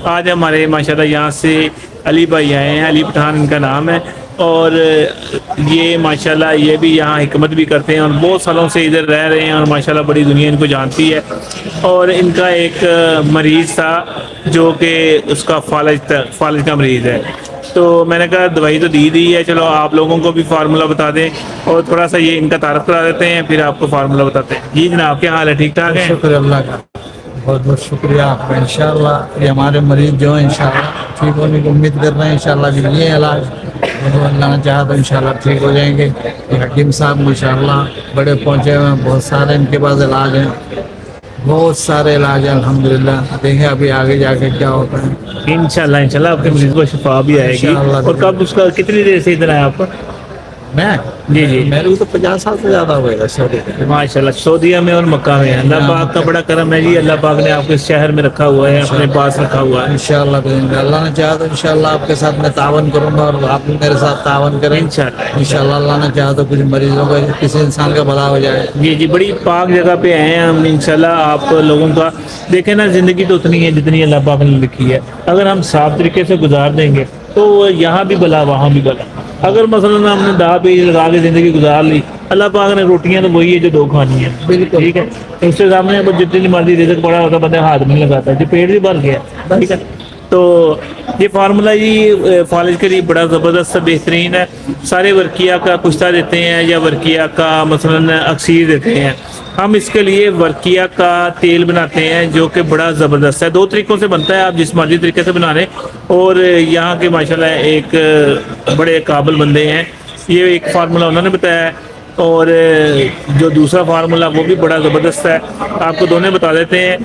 آج ہمارے ماشاءاللہ یہاں سے علی بھائی آئے ہیں، علی پٹھان ان کا نام ہے، اور یہ ماشاءاللہ یہ بھی یہاں حکمت بھی کرتے ہیں اور بہت سالوں سے ادھر رہ رہے ہیں، اور ماشاءاللہ بڑی دنیا ان کو جانتی ہے۔ اور ان کا ایک مریض تھا جو کہ اس کا فالج کا مریض ہے، تو میں نے کہا دوائی تو دی ہے، چلو آپ لوگوں کو بھی فارمولہ بتا دیں اور تھوڑا سا یہ ان کا تعارف کرا دیتے ہیں، پھر آپ کو فارمولہ بتاتے ہیں۔ جی جناب، کیا حال ہے؟ ٹھیک ٹھاک ہیں؟ شکر اللہ کا، بہت بہت شکریہ آپ کا۔ انشاءاللہ یہ ہمارے مریض جو ہیں انشاءاللہ ٹھیک ہونے کی امید کر رہے ہیں، انشاءاللہ کہ یہ علاج اللہ نے چاہا تو انشاءاللہ ٹھیک ہو جائیں گے۔ یہ حکیم صاحب ماشاءاللہ بڑے پہنچے ہوئے ہیں، بہت سارے ان کے پاس علاج ہیں، بہت سارے علاج ہیں الحمدللہ۔ دیکھیں ابھی آگے جا کے کیا ہوتا ہے۔ انشاءاللہ آپ کے مریض کو شفا بھی آئے گی۔ اور کب اس کا کتنی دیر سے ادھر آیا آپ کا؟ میں جی جی، میرے کو تو 50 سال سے زیادہ ہوئے گا سعودی میں۔ ماشاءاللہ سعودیہ میں اور مکہ میں اللہ پاک کا بڑا کرم ہے جی، اللہ پاک نے آپ کو اس شہر میں رکھا ہوا ہے، اپنے پاس رکھا ہوا ہے۔ انشاءاللہ اللہ نے چاہا تو انشاءاللہ آپ کے ساتھ میں تعاون کروں گا، اور آپ بھی میرے ساتھ تعاون کریں انشاءاللہ۔ اللہ نے چاہا تو کچھ مریضوں کا کسی انسان کا بھلا ہو جائے۔ جی جی، بڑی پاک جگہ پہ آئے ہیں ہم انشاءاللہ۔ آپ لوگوں کا دیکھیں نا، زندگی تو اتنی ہے جتنی اللہ پاک نے لکھی ہے، اگر ہم صاف طریقے سے گزار دیں گے تو یہاں بھی بلا وہاں بھی بلا۔ اگر مثلا ہم نے داغ پیچ لگا کے زندگی گزار لی، اللہ پاک نے روٹیاں تو وہی ہے جو دو کھانی ہے، بالکل ٹھیک ہے۔ اس کے سامنے جتنی مرضی رزق پڑا ہوتا بندہ ہاتھ نہیں لگاتا جی، پیٹ بھی بھر گیا، ٹھیک ہے۔ تو یہ فارمولہ یہ فالج کے لیے بڑا زبردست بہترین ہے۔ سارے ورقیہ کا کشتہ دیتے ہیں یا ورقیہ کا مثلا اکسیر دیتے ہیں، ہم اس کے لیے ورقیہ کا تیل بناتے ہیں جو کہ بڑا زبردست ہے۔ دو طریقوں سے بنتا ہے، آپ جس مرضی طریقے سے بنا لیں، اور یہاں کے ماشاءاللہ ایک بڑے قابل بندے ہیں، یہ ایک فارمولہ انہوں نے بتایا ہے، اور جو دوسرا فارمولہ وہ بھی بڑا زبردست ہے، آپ کو دونوں بتا دیتے ہیں۔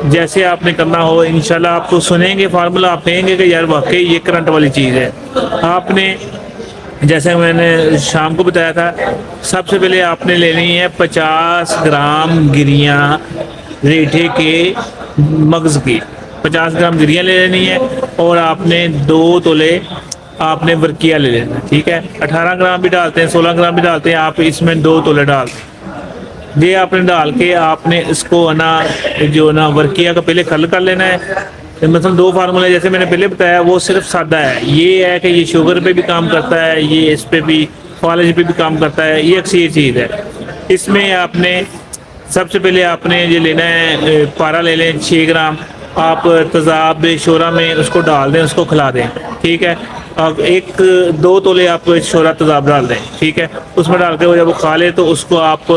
جیسے آپ نے کرنا ہو انشاءاللہ، آپ کو سنیں گے فارمولہ، آپ کہیں گے کہ یار واقعی یہ کرنٹ والی چیز ہے۔ آپ نے جیسے میں نے شام کو بتایا تھا، سب سے پہلے آپ نے لینی ہے 50 گرام گریاں ریٹھے کے مغز کی، 50 گرام گریاں لے لینی ہے، اور آپ نے 2 تولے آپ نے ورقیہ لے لینا، ٹھیک ہے۔ 18 گرام بھی ڈالتے ہیں، 16 گرام بھی ڈالتے ہیں، آپ اس میں 2 تولے ڈالتے ہیں۔ یہ آپ نے ڈال کے آپ نے اس کو جو ورقیہ کا پہلے کھل کر لینا ہے۔ مثلا 2 فارمولے جیسے میں نے پہلے بتایا وہ صرف سادہ ہے، یہ ہے کہ یہ شوگر پہ بھی کام کرتا ہے، یہ اس پہ بھی فالج پہ بھی کام کرتا ہے، یہ اکثر چیز ہے۔ اس میں آپ نے سب سے پہلے آپ نے یہ لینا ہے پارا لے لیں 6 گرام، آپ تذاب شورا میں اس کو ڈال دیں، اس کو کھلا دیں، ٹھیک ہے۔ اب 2 تولے آپ شورا تذاب ڈال دیں، ٹھیک ہے، اس میں ڈال کے جب وہ کھا لے تو اس کو آپ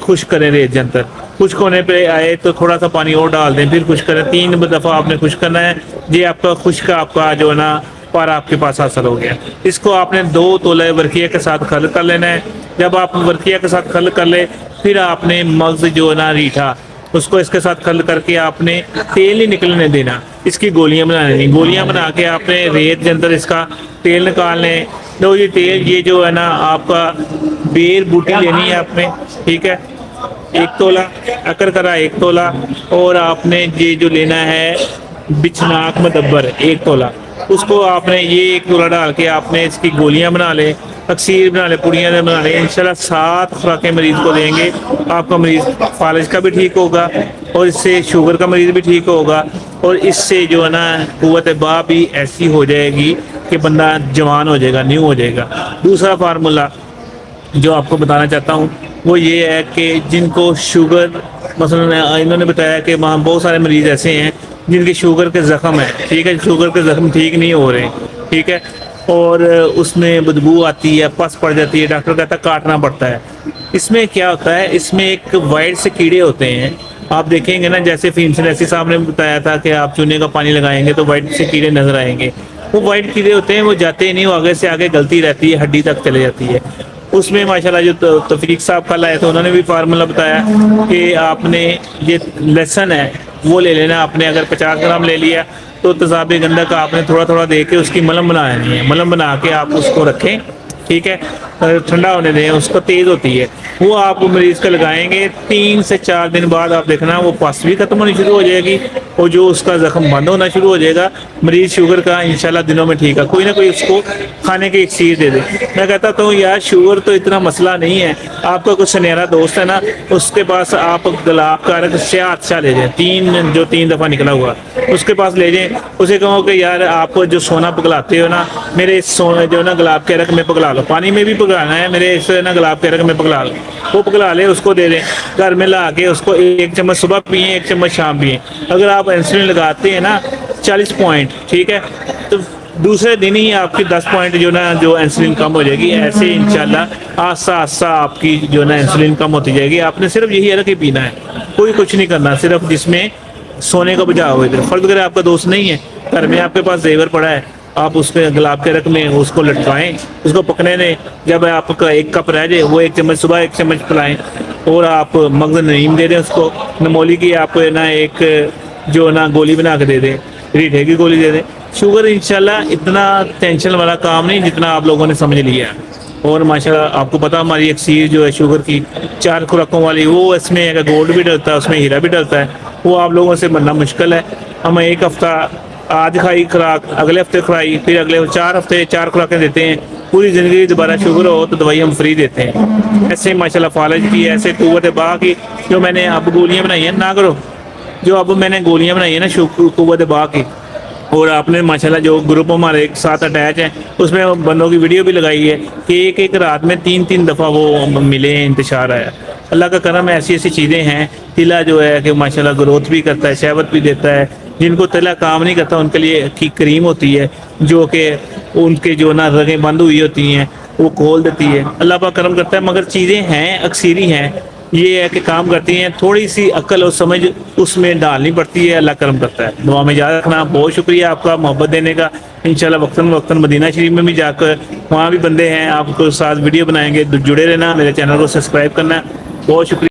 خشک کریں ریت جنتر، خشک ہونے پہ آئے تو تھوڑا سا پانی اور ڈال دیں، پھر خشک کریں، 3 دفعہ آپ نے خشک کرنا ہے۔ یہ آپ کا خشک آپ کا جو ہے نا پارا آپ کے پاس حاصل ہو گیا۔ اس کو آپ نے 2 تولے ورقیہ کے ساتھ کھل کر لینا ہے۔ جب آپ ورقیہ کے ساتھ کھل کر لے، پھر آپ نے مغز جو ہے نا ریٹھا، اس کو اس کے ساتھ کھل کر کے آپ نے تیل نہیں نکلنے دینا، اس کی گولیاں بنا لینی، گولیاں بنا کے آپ نے ریت کے اندر اس کا تیل نکالنے۔ تو یہ تیل یہ جو ہے نا آپ کا بیر بوٹی لینی ہے آپ نے، ٹھیک ہے، 1 تولہ اکر کرا 1 تولہ، اور آپ نے یہ جو لینا ہے بچناک مدبر 1 تولہ، اس کو آپ نے یہ 1 تولہ ڈال کے آپ نے اس کی گولیاں بنا لیں، اکسیر بنا لیں، پوڑیاں بنا لیں۔ انشاءاللہ 7 خوراکیں مریض کو دیں گے، آپ کا مریض فالج کا بھی ٹھیک ہوگا، اور اس سے شوگر کا مریض بھی ٹھیک ہوگا، اور اس سے جو ہے نا قوت باہ بھی ایسی ہو جائے گی کہ بندہ جوان ہو جائے گا، نیو ہو جائے گا۔ دوسرا فارمولہ جو آپ کو بتانا چاہتا ہوں وہ یہ ہے کہ جن کو شوگر، مثلا انہوں نے بتایا کہ وہاں بہت سارے مریض ایسے ہیں جن کے شوگر کے زخم ہیں، ٹھیک ہے، شوگر کے زخم ٹھیک نہیں ہو رہے، ٹھیک ہے، اور اس میں بدبو آتی ہے، پس پڑ جاتی ہے، ڈاکٹر کہتا ہے کاٹنا پڑتا ہے۔ اس میں کیا ہوتا ہے، اس میں ایک وائٹ سے کیڑے ہوتے ہیں، آپ دیکھیں گے نا، جیسے فینسلیسی صاحب نے بتایا تھا کہ آپ چونے کا پانی لگائیں گے تو وائٹ سے کیڑے نظر آئیں گے، وہ وائٹ کیڑے ہوتے ہیں، وہ جاتے نہیں، وہ آگے سے آگے گلتی رہتی ہے، ہڈی تک چلے جاتی ہے۔ اس میں ماشاءاللہ جو تفریق صاحب کل آئے تھے انہوں نے بھی فارمولہ بتایا کہ آپ نے یہ لہسن ہے وہ لے لینا، آپ نے اگر 50 گرام لے لیا تو تذاب گندہ کا آپ نے تھوڑا تھوڑا دے کے اس کی ملم بنا لینی ہے، ملم بنا کے آپ اس کو رکھیں ٹھیک ہے, ٹھنڈا ہونے دیں, اس کو تیز ہوتی ہے, وہ آپ مریض کا لگائیں گے 3 سے 4 دن بعد آپ دیکھنا وہ پس بھی ختم ہونی شروع ہو جائے گی, اور جو اس کا زخم بند ہونا شروع ہو جائے گا. مریض شوگر کا انشاءاللہ دنوں میں ٹھیک ہے. کوئی نہ کوئی اس کو کھانے کی ایک چیز دے دے. میں کہتا ہوں یار شوگر تو اتنا مسئلہ نہیں ہے, آپ کا کوئی سنہرا دوست ہے نا, اس کے پاس آپ گلاب کا رنگ اچھا لے جائیں, 3 دفعہ نکلا ہوا, اس کے پاس لے جائیں, اسے کہو کہ یار آپ جو سونا پگلاتے ہو نا, میرے اس سونے جو نا گلاب کے رنگ میں پگلا لو, پانی میں بھی پگلانا ہے, میرے اس نا گلاب کے رنگ میں پگلا لو. وہ پگلا لے, اس کو دے دیں, گھر میں لا کے اس کو 1 چمچ صبح پئیں, 1 چمچ شام پئیں. اگر آپ انسولین لگاتے ہیں نا 40 پوائنٹ, ٹھیک ہے, تو دوسرے دن ہی آپ کی 10 پوائنٹ جو نا جو انسولین کم ہو جائے گی. ایسے انشاءاللہ آہستہ آہستہ آپ کی جو نا انسولین کم ہوتی جائے گی. آپ نے صرف یہی عرق ہی پینا ہے, کوئی کچھ نہیں کرنا, صرف جس میں سونے کا بجا ہوئے. فرض کرے آپ کا دوست نہیں ہے, گھر میں آپ کے پاس زیور پڑا ہے, آپ اس کے گلاب کے رنگ میں اس کو لٹکائیں, اس کو پکنے دیں. جب آپ کا 1 کپ رہ جائے, وہ 1 چمچ صبح 1 چمچ پلائیں, اور آپ مغز نعیم دے دیں اس کو. نمولی کی آپ نا ایک جو نا گولی بنا کے دے دیں, ریٹھے کی گولی دے دیں. شوگر انشاءاللہ اتنا ٹینشن والا کام نہیں جتنا آپ لوگوں نے سمجھ لیا. اور ماشاءاللہ آپ کو پتا ہماری ایک چیز جو ہے شوگر کی 4 خوراکوں والی, وہ اس میں گولڈ بھی ڈلتا ہے, اس میں ہیرا بھی ڈلتا ہے, وہ آپ لوگوں سے بننا مشکل ہے. ہم 1 ہفتہ آج کھائی خوراک, اگلے ہفتے کھائی, پھر اگلے 4 ہفتے 4 خوراکیں دیتے ہیں. پوری زندگی دوبارہ شوگر ہو تو دوائی ہم فری دیتے ہیں. ایسے ماشاءاللہ فالج کی, ایسے قوت باغ کی جو میں نے اب گولیاں بنائی ہیں نہ کرو, جو اب میں نے گولیاں بنائی ہیں نا قوت باغ کی, اور آپ نے ماشاءاللہ جو گروپ ہمارے ایک ساتھ اٹیچ ہیں اس میں بندوں کی ویڈیو بھی لگائی ہے کہ ایک رات میں 3 دفعہ وہ ملے ہیں, انتشار آیا. اللہ کا کرم ہے, ایسی چیزیں ہیں. تلا جو ہے کہ ماشاءاللہ گروتھ بھی کرتا ہے, شہوت بھی دیتا ہے. جن کو تلا کام نہیں کرتا ان کے لیے کریم ہوتی ہے جو کہ ان کے جو نا رگیں بند ہوئی ہوتی ہیں وہ کھول دیتی ہے. اللہ پاک کرم کرتا ہے, مگر چیزیں ہیں اکثیری ہیں, یہ ہے کہ کام کرتی ہیں. تھوڑی سی عقل اور سمجھ اس میں ڈالنی پڑتی ہے. اللہ کرم کرتا ہے. دعا میں یاد رکھنا. بہت شکریہ آپ کا محبت دینے کا. انشاءاللہ وقتاً مدینہ شریف میں بھی جا کر وہاں بھی بندے ہیں, آپ کو ساتھ ویڈیو بنائیں گے. جڑے رہنا, میرے چینل کو سبسکرائب کرنا. بہت شکریہ.